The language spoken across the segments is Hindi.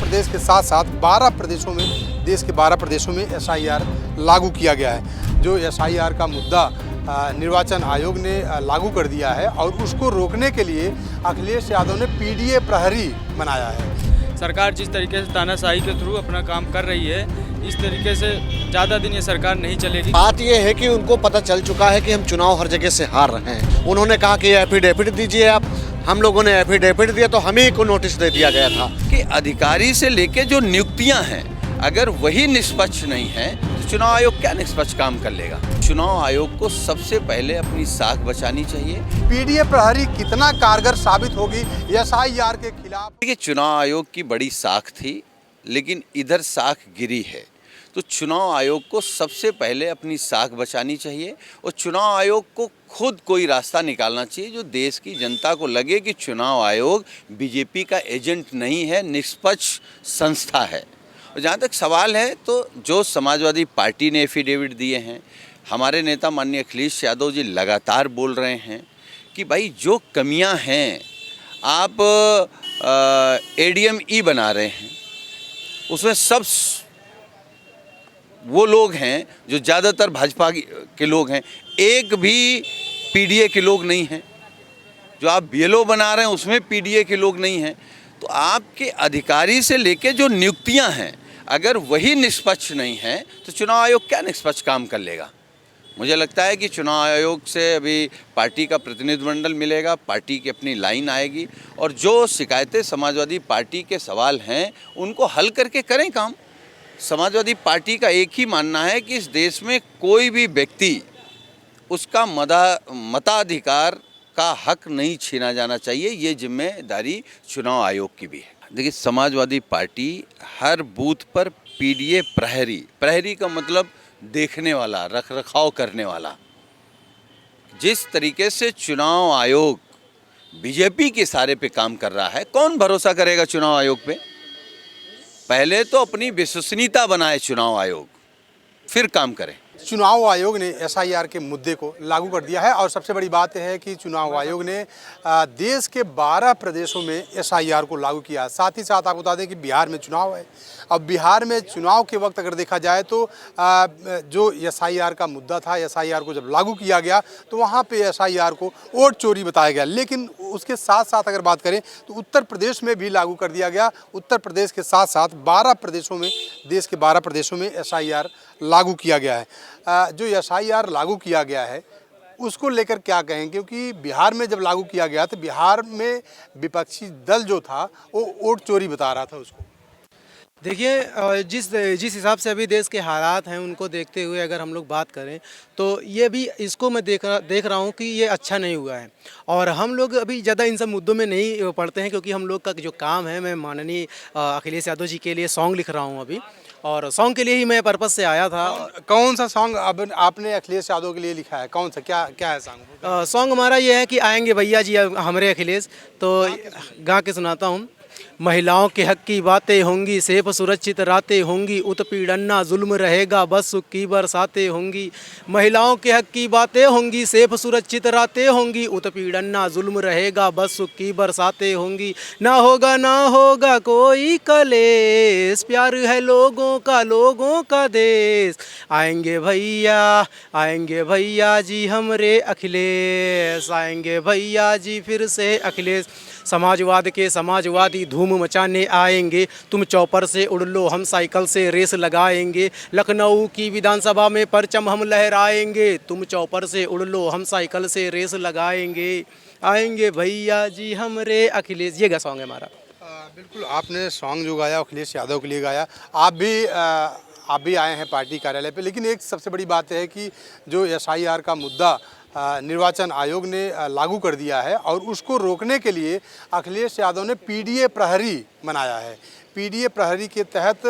प्रदेश के साथ साथ 12 प्रदेशों में, देश के 12 प्रदेशों में एसआईआर लागू किया गया है। जो एसआईआर का मुद्दा निर्वाचन आयोग ने लागू कर दिया है और उसको रोकने के लिए अखिलेश यादव ने पीडीए प्रहरी बनाया है। सरकार जिस तरीके से तानाशाही के थ्रू अपना काम कर रही है, इस तरीके से ज़्यादा दिन ये सरकार नहीं चलेगी। बात ये है कि उनको पता चल चुका है कि हम चुनाव हर जगह से हार रहे हैं। उन्होंने कहा कि एफिडेविट दीजिए आप, हम लोगों ने एफिडेविट दिया तो हमें ही को नोटिस दे दिया गया था कि अधिकारी से लेके जो नियुक्तियां हैं, अगर वही निष्पक्ष नहीं है तो चुनाव आयोग क्या निष्पक्ष काम कर लेगा। चुनाव आयोग को सबसे पहले अपनी साख बचानी चाहिए। पीडीए प्रहरी कितना कारगर साबित होगी एसआईआर के खिलाफ? देखिए, चुनाव आयोग की बड़ी साख थी, लेकिन इधर साख गिरी है, तो चुनाव आयोग को सबसे पहले अपनी साख बचानी चाहिए और चुनाव आयोग को खुद कोई रास्ता निकालना चाहिए जो देश की जनता को लगे कि चुनाव आयोग बीजेपी का एजेंट नहीं है, निष्पक्ष संस्था है। और जहाँ तक सवाल है, तो जो समाजवादी पार्टी ने एफिडेविट दिए हैं, हमारे नेता माननीय अखिलेश यादव जी लगातार बोल रहे हैं कि भाई जो कमियां हैं, आप एडीएम-ई बना रहे हैं, उसमें सब वो लोग हैं जो ज़्यादातर भाजपा के लोग हैं, एक भी पीडीए के लोग नहीं हैं। जो आप बीएलओ बना रहे हैं उसमें पीडीए के लोग नहीं हैं। तो आपके अधिकारी से लेके जो नियुक्तियां हैं, अगर वही निष्पक्ष नहीं है तो चुनाव आयोग क्या निष्पक्ष काम कर लेगा। मुझे लगता है कि चुनाव आयोग से अभी पार्टी का प्रतिनिधिमंडल मिलेगा, पार्टी की अपनी लाइन आएगी और जो शिकायतें समाजवादी पार्टी के सवाल हैं उनको हल करके करें काम। समाजवादी पार्टी का एक ही मानना है कि इस देश में कोई भी व्यक्ति उसका मताधिकार का हक नहीं छीना जाना चाहिए। ये जिम्मेदारी चुनाव आयोग की भी है। देखिए, समाजवादी पार्टी हर बूथ पर पीडीए प्रहरी का मतलब देखने वाला, रख रखाव करने वाला। जिस तरीके से चुनाव आयोग बीजेपी के इशारे पे काम कर रहा है, कौन भरोसा करेगा चुनाव आयोग पे। पहले तो अपनी विश्वसनीयता बनाए चुनाव आयोग, फिर काम करे। चुनाव आयोग ने एसआईआर के मुद्दे को लागू कर दिया है और सबसे बड़ी बात है कि चुनाव आयोग ने देश के 12 प्रदेशों में एसआईआर को लागू किया है। साथ ही साथ आपको बता दें कि बिहार में चुनाव है। अब बिहार में चुनाव के वक्त अगर देखा जाए तो जो एसआईआर का मुद्दा था, एसआईआर को जब लागू किया गया तो वहाँ पे एसआईआर को वोट चोरी बताया गया। लेकिन उसके साथ साथ अगर बात करें तो उत्तर प्रदेश में भी लागू कर दिया गया। उत्तर प्रदेश के साथ साथ 12 प्रदेशों में, देश के 12 प्रदेशों में एसआईआर लागू किया गया है। जो एसआईआर लागू किया गया है उसको लेकर क्या कहें, क्योंकि बिहार में जब लागू किया गया तो बिहार में विपक्षी दल जो था वो वोट चोरी बता रहा था उसको। देखिए, जिस हिसाब से अभी देश के हालात हैं उनको देखते हुए अगर हम लोग बात करें तो ये भी इसको मैं देख रहा हूँ कि ये अच्छा नहीं हुआ है। और हम लोग अभी ज़्यादा इन सब मुद्दों में नहीं पढ़ते हैं क्योंकि हम लोग का जो काम है, मैं माननीय अखिलेश यादव जी के लिए सॉन्ग लिख रहा हूँ अभी, और सॉन्ग के लिए ही मैं पर्पज़ से आया था। कौन सा सॉन्ग अब आपने अखिलेश यादव के लिए लिखा है? कौन सा, क्या है सॉन्ग? सॉन्ग हमारा ये है कि आएंगे भैया जी हमारे अखिलेश, तो गा के सुनाता हूँ। महिलाओं के हक की बातें होंगी, सेफ सुरक्षित रातें होंगी, उत्पीड़न ना जुल्म रहेगा, बस सुख की बरसातें होंगी। महिलाओं के हक की बातें होंगी, सेफ सुरक्षित रातें होंगी, उत्पीड़न ना जुल्म रहेगा, बस सुख की बरसातें होंगी। ना होगा कोई कलेश, प्यार है लोगों का देश। आएंगे भैया जी हमरे अखिलेश, आएंगे भैया जी फिर से अखिलेश। समाजवाद के समाजवादी धूम मचाने आएंगे, तुम चौपर से उड़ लो हम साइकिल से रेस लगाएंगे। लखनऊ की विधानसभा में परचम हम लहराएंगे, तुम चौपर से उड़ लो हम साइकिल से रेस लगाएंगे। आएंगे भैया जी हमरे अखिलेश। ये सॉन्ग है हमारा। बिल्कुल, आपने सॉन्ग जो गाया अखिलेश यादव के लिए गाया। आप भी आए हैं पार्टी कार्यालय पे, लेकिन एक सबसे बड़ी बात है कि जो एसआईआर का मुद्दा निर्वाचन आयोग ने लागू कर दिया है और उसको रोकने के लिए अखिलेश यादव ने पीडीए प्रहरी बनाया है। पीडीए प्रहरी के तहत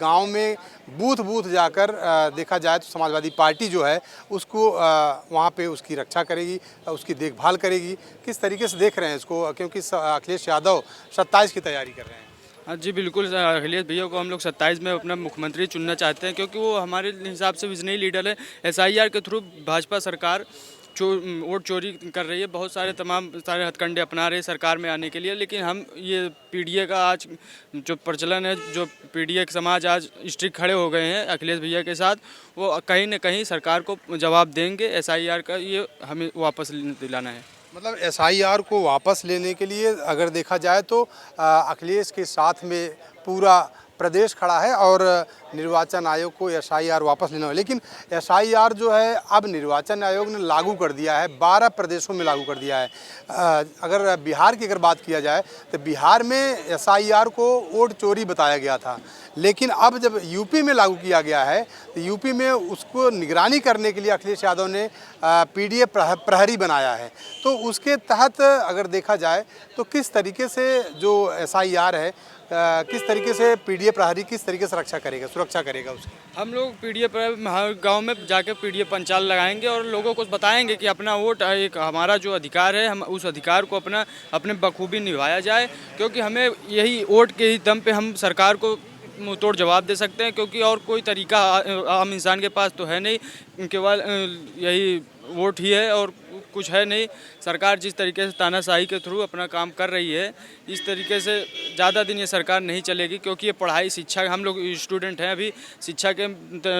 गांव में बूथ जाकर देखा जाए तो समाजवादी पार्टी जो है उसको वहां पे उसकी रक्षा करेगी, उसकी देखभाल करेगी। किस तरीके से देख रहे हैं इसको, क्योंकि अखिलेश यादव 27 की तैयारी कर रहे हैं? हाँ जी, बिल्कुल। अखिलेश भैया को हम लोग 27 में अपना मुख्यमंत्री चुनना चाहते हैं क्योंकि वो हमारे हिसाब से विजनरी लीडर है। एसआईआर के थ्रू भाजपा सरकार वोट चोरी कर रही है, बहुत तमाम सारे हथकंडे अपना रहे हैं सरकार में आने के लिए। लेकिन हम ये पीडीए का आज जो प्रचलन है, जो पीडीए के समाज आज स्ट्रिक्ट खड़े हो गए हैं अखिलेश भैया के साथ, वो कहीं न कहीं सरकार को जवाब देंगे। एसआईआर का ये हमें वापस दिलाना है। मतलब एसआईआर को वापस लेने के लिए अगर देखा जाए तो अखिलेश के साथ में पूरा प्रदेश खड़ा है और निर्वाचन आयोग को एसआईआर वापस लेना है। लेकिन एसआईआर जो है अब निर्वाचन आयोग ने लागू कर दिया है, 12 प्रदेशों में लागू कर दिया है। अगर बिहार की अगर बात किया जाए तो बिहार में एसआईआर को वोट चोरी बताया गया था, लेकिन अब जब यूपी में लागू किया गया है तो यूपी में उसको निगरानी करने के लिए अखिलेश यादव ने पीडीए प्रहरी बनाया है। तो उसके तहत अगर देखा जाए तो किस तरीके से जो एसआईआर है, किस तरीके से पीडीए प्रहरी किस तरीके से सुरक्षा करेगा उसकी। हम लोग पीडीए गांव में जाके पीडीए पंचाल लगाएंगे और लोगों को बताएंगे कि अपना वोट एक हमारा जो अधिकार है, हम उस अधिकार को अपने बखूबी निभाया जाए, क्योंकि हमें यही वोट के ही दम पे हम सरकार को मुँह तोड़ जवाब दे सकते हैं। क्योंकि और कोई तरीका आम इंसान के पास तो है नहीं, केवल यही वोट ही है और कुछ है नहीं। सरकार जिस तरीके से तानाशाही के थ्रू अपना काम कर रही है, इस तरीके से ज़्यादा दिन ये सरकार नहीं चलेगी। क्योंकि ये पढ़ाई शिक्षा, हम लोग स्टूडेंट हैं, अभी शिक्षा के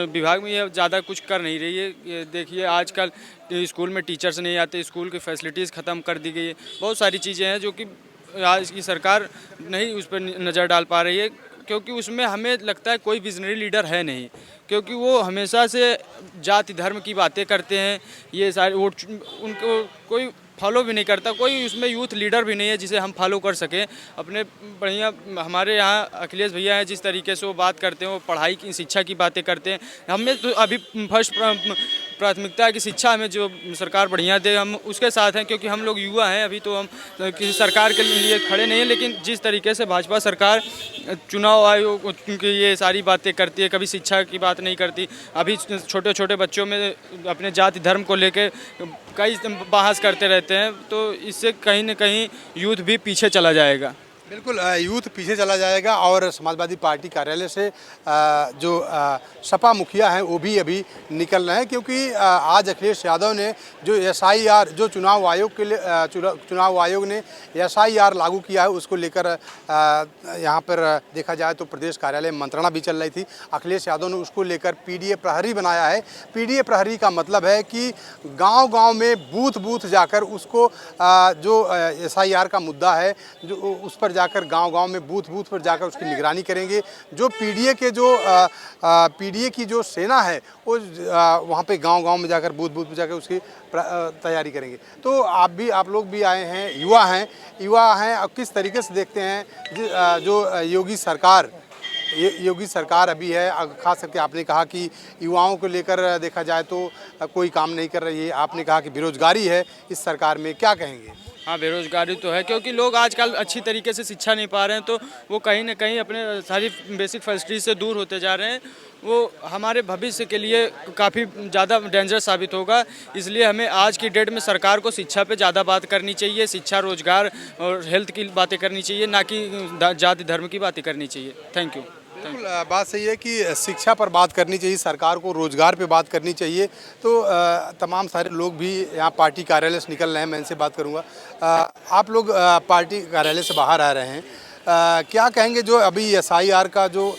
विभाग में ये ज़्यादा कुछ कर नहीं रही है। ये देखिए आजकल स्कूल में टीचर्स नहीं आते, स्कूल की फैसिलिटीज़ ख़त्म कर दी गई है। बहुत सारी चीज़ें हैं जो कि आज की सरकार नहीं उस पर नज़र डाल पा रही है, क्योंकि उसमें हमें लगता है कोई विजनरी लीडर है नहीं। क्योंकि वो हमेशा से जाति धर्म की बातें करते हैं, ये सारे वोट उनको कोई फॉलो भी नहीं करता, कोई उसमें यूथ लीडर भी नहीं है जिसे हम फॉलो कर सकें। अपने बढ़िया हमारे यहाँ अखिलेश भैया हैं, जिस तरीके से वो बात करते हैं, वो पढ़ाई की शिक्षा की बातें करते हैं। हमें तो अभी फर्स्ट प्राथमिकता है कि शिक्षा हमें जो सरकार बढ़िया दे, हम उसके साथ हैं। क्योंकि हम लोग युवा हैं, अभी तो हम किसी सरकार के लिए खड़े नहीं हैं। लेकिन जिस तरीके से भाजपा सरकार चुनाव आयोग की ये सारी बातें करती है, कभी शिक्षा की बात नहीं करती। अभी छोटे छोटे बच्चों में अपने जाति धर्म को लेकर कई बहस करते रहते हैं, तो इससे कहीं न कहीं यूथ भी पीछे चला जाएगा। बिल्कुल, यूथ पीछे चला जाएगा और समाजवादी पार्टी कार्यालय से जो सपा मुखिया हैं वो भी अभी निकल रहे हैं। क्योंकि आज अखिलेश यादव ने जो एसआईआर, जो चुनाव आयोग ने एसआईआर लागू किया है, उसको लेकर यहाँ पर देखा जाए तो प्रदेश कार्यालय में मंत्रणा भी चल रही थी। अखिलेश यादव ने उसको लेकर पीडीए प्रहरी बनाया है। पीडीए प्रहरी का मतलब है कि गांव-गांव में बूथ जाकर उसको जो एसआईआर का मुद्दा है, जो उस पर जाकर गांव-गांव में बूथ पर जाकर उसकी निगरानी करेंगे। जो पीडीए की जो सेना है वो वहाँ पे गांव-गांव में जाकर बूथ पर जाकर उसकी तैयारी करेंगे। तो आप लोग भी आए हैं, युवा हैं, अब किस तरीके से देखते हैं जो योगी सरकार अभी है, खास करके आपने कहा कि युवाओं को लेकर देखा जाए तो कोई काम नहीं कर रही है। आपने कहा कि बेरोजगारी है इस सरकार में, क्या कहेंगे? हाँ, बेरोजगारी तो है, क्योंकि लोग आजकल अच्छी तरीके से शिक्षा नहीं पा रहे हैं, तो वो कहीं ना कहीं अपने सारी बेसिक फैसिलिटीज से दूर होते जा रहे हैं। वो हमारे भविष्य के लिए काफ़ी ज़्यादा डेंजरस साबित होगा। इसलिए हमें आज की डेट में सरकार को शिक्षा पे ज़्यादा बात करनी चाहिए, शिक्षा, रोजगार और हेल्थ की बातें करनी चाहिए, ना कि जाति धर्म की बातें करनी चाहिए। Thank you. बिल्कुल, बात सही है कि शिक्षा पर बात करनी चाहिए, सरकार को रोजगार पे बात करनी चाहिए। तो तमाम सारे लोग भी यहाँ पार्टी कार्यालय से निकल रहे हैं, मैं इनसे बात करूँगा। आप लोग पार्टी कार्यालय से बाहर आ रहे हैं, क्या कहेंगे जो अभी एसआईआर का जो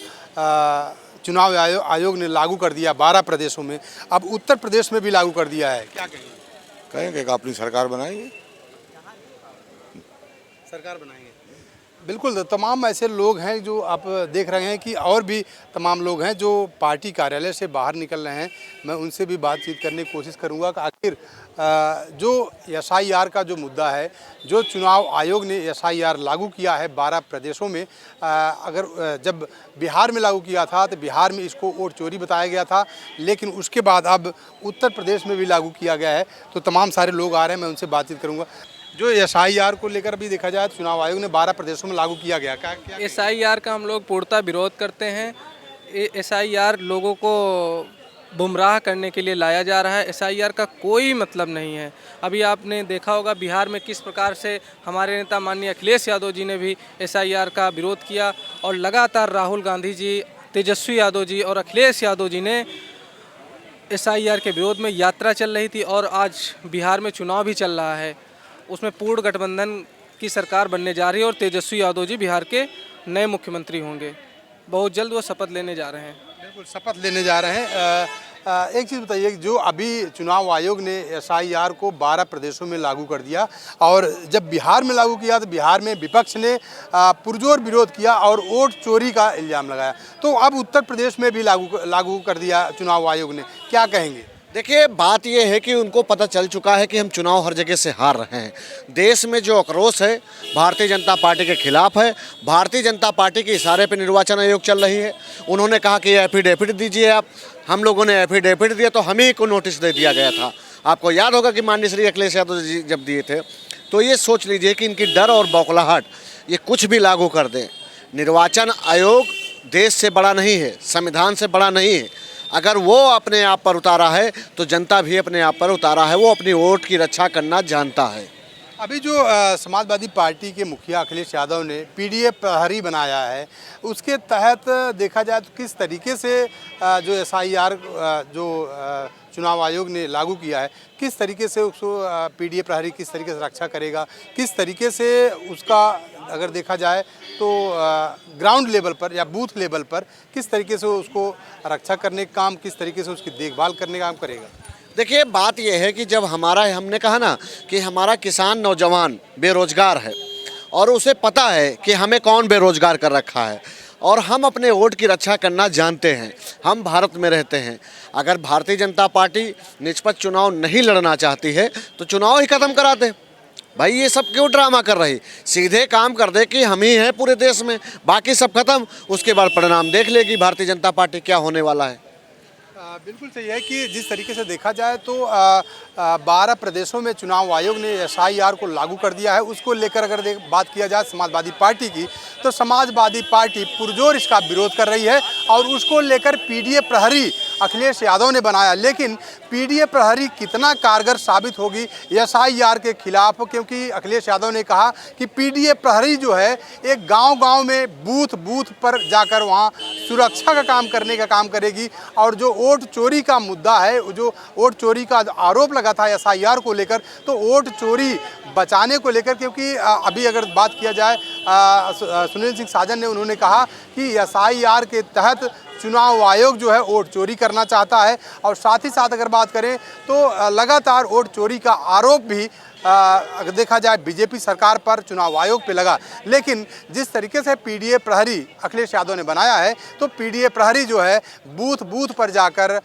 चुनाव आयोग ने लागू कर दिया 12 प्रदेशों में, अब उत्तर प्रदेश में भी लागू कर दिया है, क्या कहेंगे? कि अपनी सरकार बनाएंगे। बिल्कुल, तो तमाम ऐसे लोग हैं जो आप देख रहे हैं कि और भी तमाम लोग हैं जो पार्टी कार्यालय से बाहर निकल रहे हैं। मैं उनसे भी बातचीत करने की कोशिश करूंगा कि आखिर जो एसआईआर का जो मुद्दा है, जो चुनाव आयोग ने एसआईआर लागू किया है 12 प्रदेशों में, अगर जब बिहार में लागू किया था तो बिहार में इसको वोट चोरी बताया गया था, लेकिन उसके बाद अब उत्तर प्रदेश में भी लागू किया गया है। तो तमाम सारे लोग आ रहे हैं, मैं उनसे बातचीत करूँगा। जो एसआईआर को लेकर भी देखा जाए, चुनाव आयोग ने 12 प्रदेशों में लागू किया गया, क्या एसआईआर का हम लोग पूर्णतः विरोध करते हैं। एसआईआर लोगों को गुमराह करने के लिए लाया जा रहा है। एसआईआर का कोई मतलब नहीं है। अभी आपने देखा होगा बिहार में किस प्रकार से हमारे नेता माननीय अखिलेश यादव जी ने भी एसआईआर का विरोध किया, और लगातार राहुल गांधी जी, तेजस्वी यादव जी और अखिलेश यादव जी ने SIR के विरोध में यात्रा चल रही थी और आज बिहार में चुनाव भी चल रहा है। उसमें पूर्ण गठबंधन की सरकार बनने जा रही है और तेजस्वी यादव जी बिहार के नए मुख्यमंत्री होंगे। बहुत जल्द वो शपथ लेने जा रहे हैं। बिल्कुल शपथ लेने जा रहे हैं। एक चीज़ बताइए, जो अभी चुनाव आयोग ने SIR को 12 प्रदेशों में लागू कर दिया और जब बिहार में लागू किया तो बिहार में विपक्ष ने पुरजोर विरोध किया और वोट चोरी का इल्ज़ाम लगाया, तो अब उत्तर प्रदेश में भी लागू कर दिया चुनाव आयोग ने, क्या कहेंगे? देखिए, बात यह है कि उनको पता चल चुका है कि हम चुनाव हर जगह से हार रहे हैं। देश में जो आक्रोश है भारतीय जनता पार्टी के खिलाफ है। भारतीय जनता पार्टी के इशारे पर निर्वाचन आयोग चल रही है। उन्होंने कहा कि एफिडेविट दीजिए आप। हम लोगों ने एफिडेविट दिया तो हमें को नोटिस दे दिया गया था। आपको याद होगा कि माननीय श्री अखिलेश यादव जी जब दिए थे, तो ये सोच लीजिए कि इनकी डर और बौखलाहट ये कुछ भी लागू कर दें। निर्वाचन आयोग देश से बड़ा नहीं है, संविधान से बड़ा नहीं है। अगर वो अपने आप पर उतारा है तो जनता भी अपने आप पर उतारा है। वो अपनी वोट की रक्षा करना जानता है। अभी जो समाजवादी पार्टी के मुखिया अखिलेश यादव ने पीडीए प्रहरी बनाया है, उसके तहत देखा जाए तो किस तरीके से जो SIR जो चुनाव आयोग ने लागू किया है, किस तरीके से उसको पीडीए प्रहरी किस तरीके से रक्षा करेगा, किस तरीके से उसका अगर देखा जाए तो ग्राउंड लेवल पर या बूथ लेवल पर किस तरीके से उसको रक्षा करने का काम, किस तरीके से उसकी देखभाल करने का काम करेगा। देखिए, बात यह है कि जब हमने कहा ना कि हमारा किसान नौजवान बेरोजगार है और उसे पता है कि हमें कौन बेरोजगार कर रखा है और हम अपने वोट की रक्षा करना जानते हैं। हम भारत में रहते हैं। अगर भारतीय जनता पार्टी निष्पक्ष चुनाव नहीं लड़ना चाहती है तो चुनाव ही खत्म करा दे। भाई ये सब क्यों ड्रामा कर रही, सीधे काम कर दे कि हम ही हैं पूरे देश में, बाकी सब खत्म। उसके बाद परिणाम देख लेगी भारतीय जनता पार्टी क्या होने वाला है। बिल्कुल सही है कि जिस तरीके से देखा जाए तो 12 प्रदेशों में चुनाव आयोग ने SIR को लागू कर दिया है। उसको लेकर अगर बात किया जाए समाजवादी पार्टी की, तो समाजवादी पार्टी पुरजोर इसका विरोध कर रही है और उसको लेकर पीडीए प्रहरी अखिलेश यादव ने बनाया। लेकिन पीडीए प्रहरी कितना कारगर साबित होगी SIR के खिलाफ, क्योंकि अखिलेश यादव ने कहा कि पीडीए प्रहरी जो है एक गांव-गांव में बूथ पर जाकर वहां सुरक्षा का काम करने का काम करेगी और जो वोट चोरी का मुद्दा है, जो वोट चोरी का आरोप लगा था SIR को लेकर, तो वोट चोरी बचाने को लेकर, क्योंकि अभी अगर बात किया जाए सुनील सिंह साजन ने उन्होंने कहा कि SIR के तहत चुनाव आयोग जो है वोट चोरी करना चाहता है और साथ ही साथ अगर बात करें तो लगातार वोट चोरी का आरोप भी अगर देखा जाए बीजेपी सरकार पर चुनाव आयोग पे लगा। लेकिन जिस तरीके से पीडीए प्रहरी अखिलेश यादव ने बनाया है, तो पीडीए प्रहरी जो है बूथ पर जाकर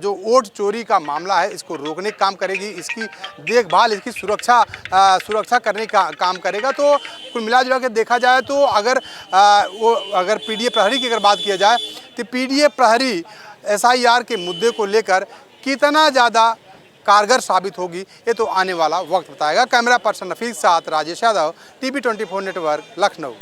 जो वोट चोरी का मामला है इसको रोकने का काम करेगी, इसकी देखभाल, इसकी सुरक्षा करने का काम करेगा। तो कुल मिला जुला के देखा जाए तो अगर पीडीए प्रहरी की अगर बात किया जाए तो पीडीए प्रहरी SIR के मुद्दे को लेकर कितना ज़्यादा कारगर साबित होगी ये तो आने वाला वक्त बताएगा। कैमरा पर्सन नफीस साथ राजेश यादव, TV 24 नेटवर्क, लखनऊ।